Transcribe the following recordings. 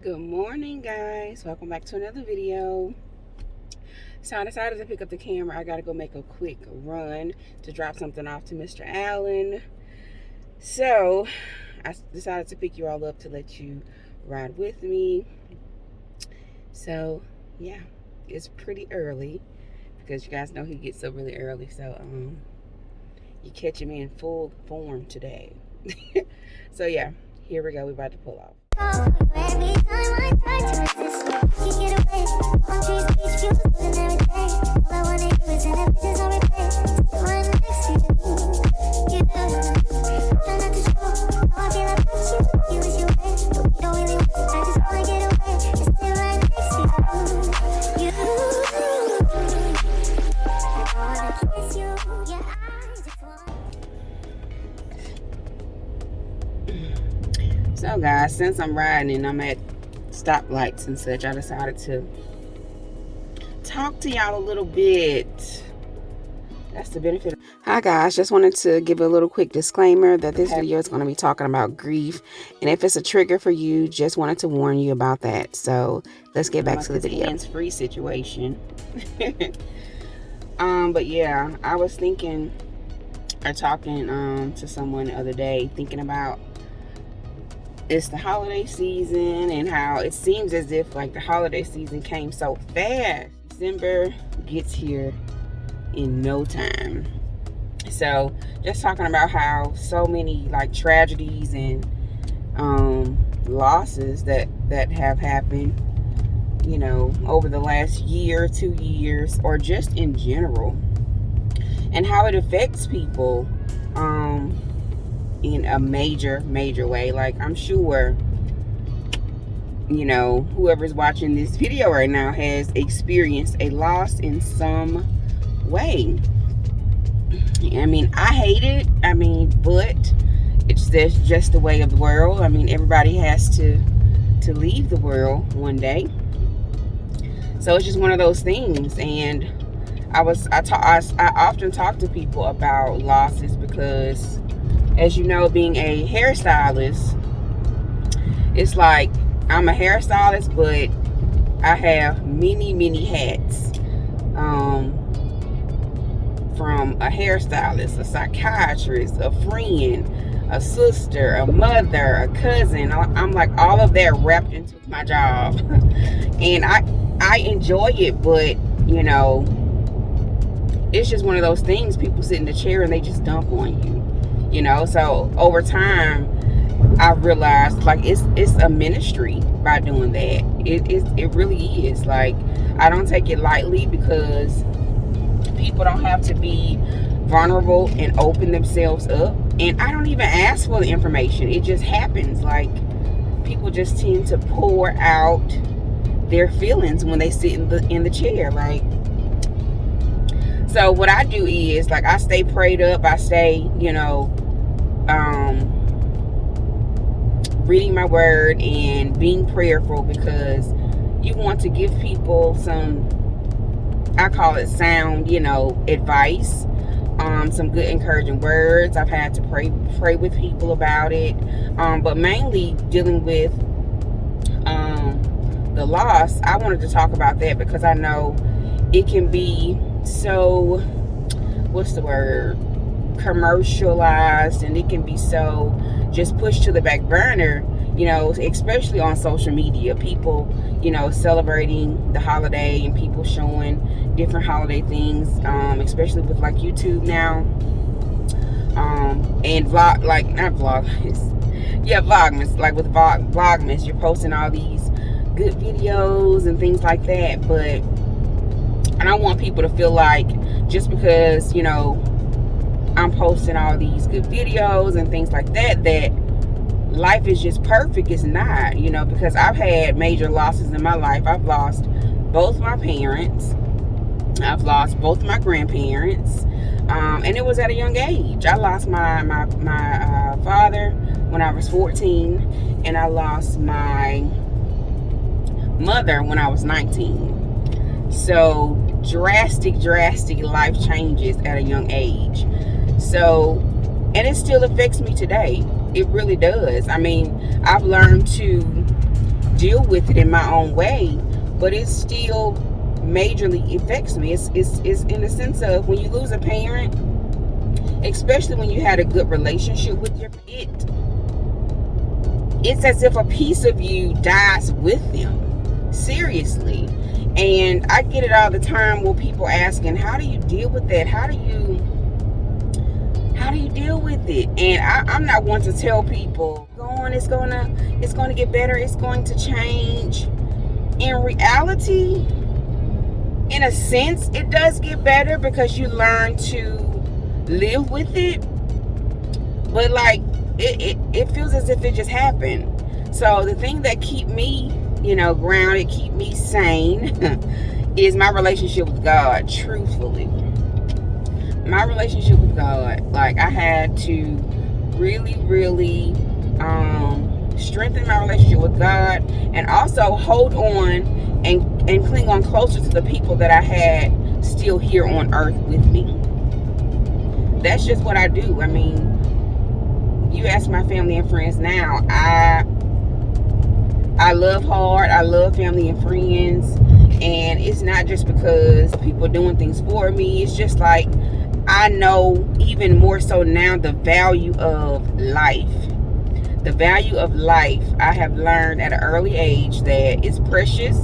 Good morning, guys. Welcome back to another video. So I decided to pick up the camera. I gotta go make a quick run to drop something off to Mr. Allen. So I decided to pick you all up to let you ride with me. So yeah, it's pretty early because you guys know he gets up really early. So you're catching me in full form today. So yeah, here we go. We're about to pull off. Every time I try to resist, you get away. Palm trees, beach views, and everything. All I wanna do is in the bitches on replay. Sit right next to you. You try not to show. How I feel about you. You is your way. You don't really want to. I just wanna get away. Just sit right next to you. I wanna kiss you. Yeah, I just wanna. So guys, since I'm riding and I'm at stoplights and such, I decided to talk to y'all a little bit. That's the benefit. Hi guys, just wanted to give a little quick disclaimer that this video is going to be talking about grief, and if it's a trigger for you, just wanted to warn you about that. So let's get back to the video. Hands-free situation. But yeah, I was thinking or talking to someone the other day, thinking about it's the holiday season and how it seems as if like the holiday season came so fast. December gets here in no time. So just talking about how so many like tragedies and losses that have happened, you know, over the last year, 2 years, or just in general, and how it affects people in a major way. Like, I'm sure, you know, whoever's watching this video right now has experienced a loss in some way. I mean, I hate it. I mean, but it's just the way of the world. I mean, everybody has to leave the world one day. So it's just one of those things. And I often talk to people about losses because, as you know, being a hairstylist, it's like I'm a hairstylist, but I have many hats. From a hairstylist, a psychiatrist, a friend, a sister, a mother, a cousin. I'm like all of that wrapped into my job. And I enjoy it, but you know, it's just one of those things. People sit in the chair and they just dump on you. You know, so over time, I realized like it's a ministry by doing that. It really is. Like, I don't take it lightly because people don't have to be vulnerable and open themselves up. And I don't even ask for the information. It just happens. Like, people just tend to pour out their feelings when they sit in the chair. Like, so what I do is, like, I stay prayed up. I stay, you know, reading my word and being prayerful, because you want to give people some, I call it sound, you know, advice, some good encouraging words. I've had to pray with people about it, but mainly dealing with the loss. I wanted to talk about that because I know it can be so, what's the word, commercialized, and it can be so just pushed to the back burner, you know, especially on social media. People, you know, celebrating the holiday and people showing different holiday things, especially with like YouTube now, and vlogmas, like with VLOGMAS, you're posting all these good videos and things like that. But I don't want people to feel like just because, you know, I'm posting all these good videos and things like that, that life is just perfect. It's not, you know, because I've had major losses in my life. I've lost both my parents. I've lost both my grandparents. And it was at a young age. I lost my father when I was 14, and I lost my mother when I was 19. So drastic life changes at a young age. So, and it still affects me today. It really does. I mean, I've learned to deal with it in my own way, but it still majorly affects me. It's in the sense of when you lose a parent, especially when you had a good relationship with it's as if a piece of you dies with them. Seriously. And I get it all the time with people asking, how do you deal with that? How do you deal with it? And I'm not one to tell people, it's gonna get better, it's going to change. In reality, in a sense, it does get better because you learn to live with it. But like it feels as if it just happened. So the thing that keep me, grounded, keep me sane is my relationship with God. Truthfully, my relationship with God. Like, I had to really, really strengthen my relationship with God, and also hold on and cling on closer to the people that I had still here on earth with me. That's just what I do. I mean, you ask my family and friends now, I love hard. I love family and friends. And it's not just because people are doing things for me. It's just like, I know even more so now the value of life. The value of life. I have learned at an early age that it's precious.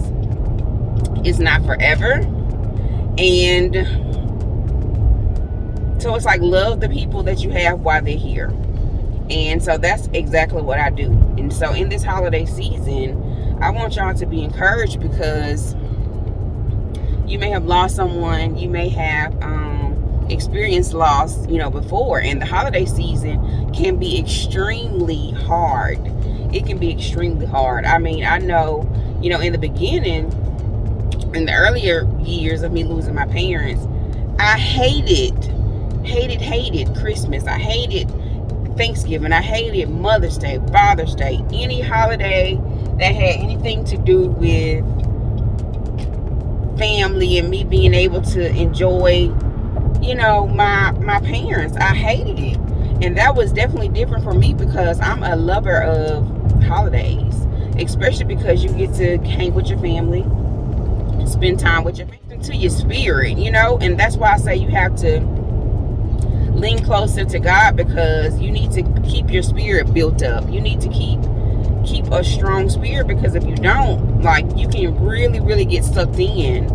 It's not forever. And so it's like, love the people that you have while they're here. And so that's exactly what I do. And so in this holiday season, I want y'all to be encouraged, because you may have lost someone, you may have experienced loss, before. And the holiday season can be extremely hard. It can be extremely hard. I mean, I know, in the beginning, in the earlier years of me losing my parents, I hated Christmas. I hated Thanksgiving. I hated Mother's Day, Father's Day, any holiday that had anything to do with family and me being able to enjoy, my parents. I hated it. And that was definitely different for me, because I'm a lover of holidays, especially because you get to hang with your family, spend time with your family, to your spirit, and that's why I say you have to lean closer to God, because you need to keep your spirit built up. You need to keep a strong spirit, because if you don't, like, you can really, really get sucked in.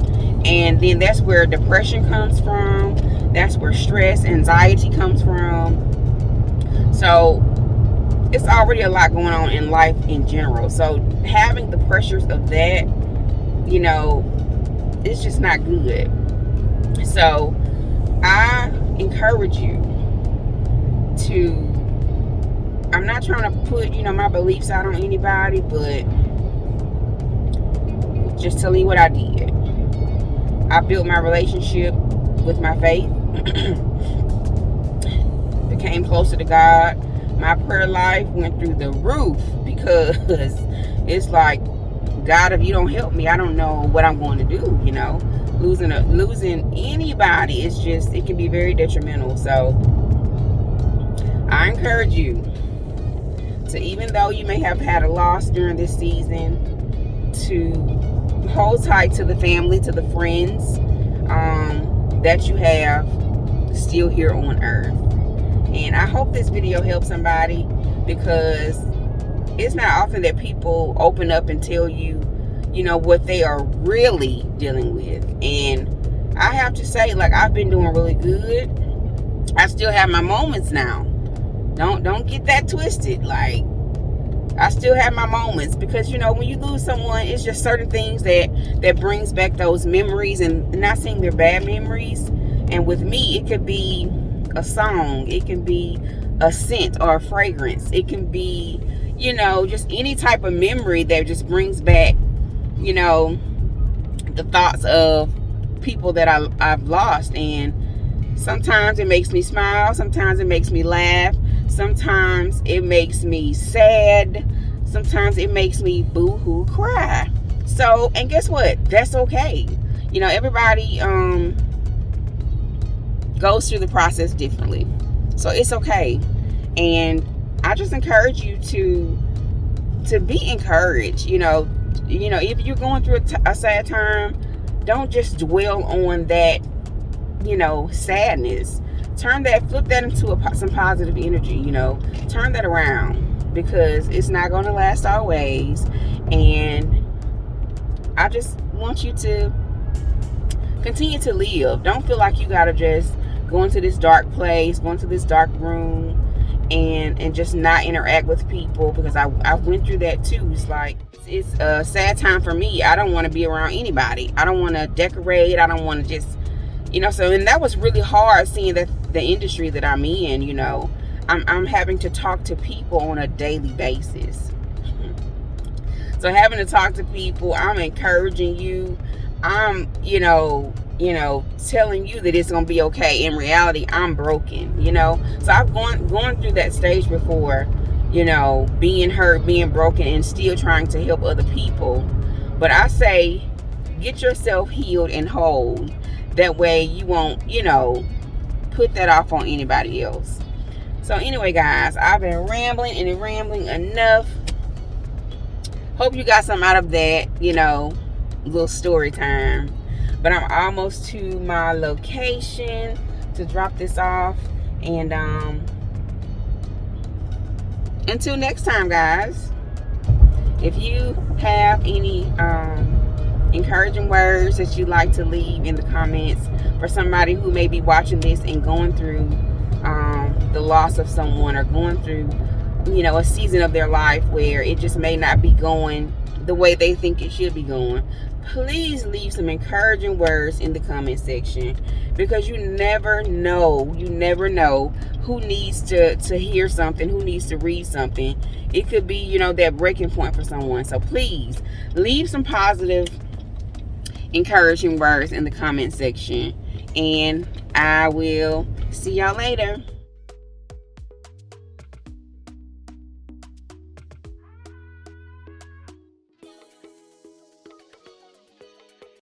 And then that's where depression comes from. That's where stress, anxiety comes from. So it's already a lot going on in life in general. So having the pressures of that, it's just not good. So I encourage you to, I'm not trying to put, my beliefs out on anybody, but just telling you what I did. I built my relationship with my faith, became closer to God. My prayer life went through the roof, because it's like, God, if you don't help me, I don't know what I'm going to do. Losing anybody, it can be very detrimental. So I encourage you to, even though you may have had a loss during this season, to hold tight to the family, to the friends that you have still here on earth. And I hope this video helps somebody, because it's not often that people open up and tell you, what they are really dealing with. And I have to say, like, I've been doing really good. I still have my moments now. Don't get that twisted. Like, I still have my moments, because when you lose someone, it's just certain things that brings back those memories, and not saying they're bad memories. And with me, it could be a song, it can be a scent or a fragrance, it can be just any type of memory that just brings back the thoughts of people that I've lost. And sometimes it makes me smile, sometimes it makes me laugh, sometimes it makes me sad, sometimes it makes me boo-hoo cry. So, and guess what? That's okay. Everybody goes through the process differently. So it's okay. And I just encourage you to to be encouraged. If you're going through a sad time, don't just dwell on that, sadness. Flip that into some positive energy. Turn that around, because it's not going to last always. And I just want you to continue to live. Don't feel like you gotta just go into this dark place, go into this dark room, and just not interact with people, because I went through that too. It's like, it's a sad time for me. I don't want to be around anybody. I don't want to decorate. I don't want to just, so, and that was really hard, seeing that the industry that I'm in, I'm having to talk to people on a daily basis. So having to talk to people, I'm encouraging you. I'm, telling you that it's gonna be okay. In reality, I'm broken. So I've gone through that stage before. Being hurt, being broken, and still trying to help other people. But I say, get yourself healed and whole. That way, you won't, put that off on anybody else. So anyway, guys, I've been rambling enough. Hope you got something out of that, little story time. But I'm almost to my location to drop this off. And until next time, guys, if you have any encouraging words that you'd like to leave in the comments for somebody who may be watching this and going through the loss of someone, or going through a season of their life where it just may not be going the way they think it should be going, please leave some encouraging words in the comment section, because you never know who needs to hear something, who needs to read something. It could be, that breaking point for someone. So please leave some positive, encouraging words in the comment section, and I will see y'all later.